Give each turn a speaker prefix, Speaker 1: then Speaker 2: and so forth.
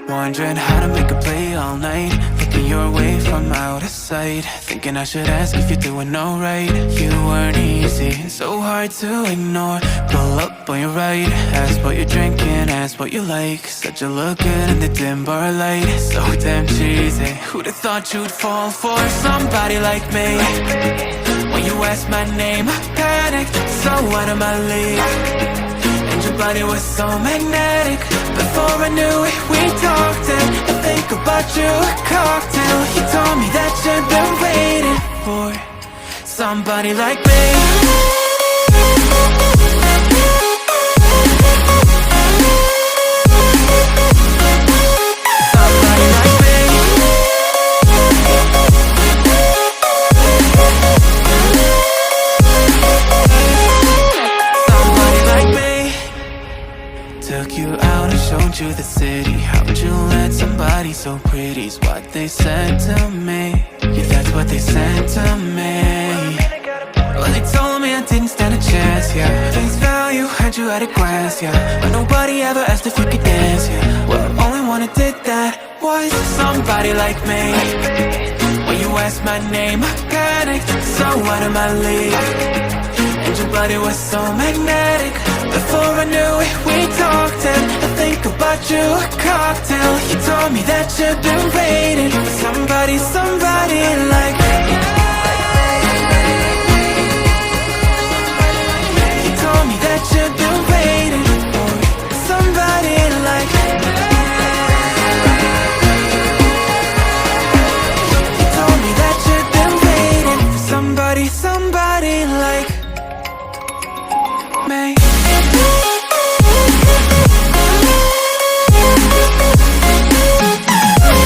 Speaker 1: Wondering how to make a play all night, looking your way from out of sight, thinking I should ask if you're doing alright. You weren't easy, so hard to ignore. Pull up on your right, ask what you're drinking, ask what you like. Said you look good in the dim bar light, so damn cheesy. Who'd have thought you'd fall for somebody like me? When you asked my name, I panicked, so out of my league. And your body was so magnetic. Before I knew it, we talked, and I think about you, a cocktail. You told me that you've been waiting for somebody like me. Took you out and showed you the city. How'd you let somebody so pretty's what they said to me? Yeah, that's what they said to me. Well, they told me I didn't stand a chance, yeah. Face value, had you at a glance, yeah. But nobody ever asked if you could dance, yeah. Well, only one who did that was somebody like me. When you asked my name, I panicked, so out of my league. And your body was so magnetic. Before I knew it, we talked, and I think about you, a cocktail. You told me that you've been waiting for somebody like me.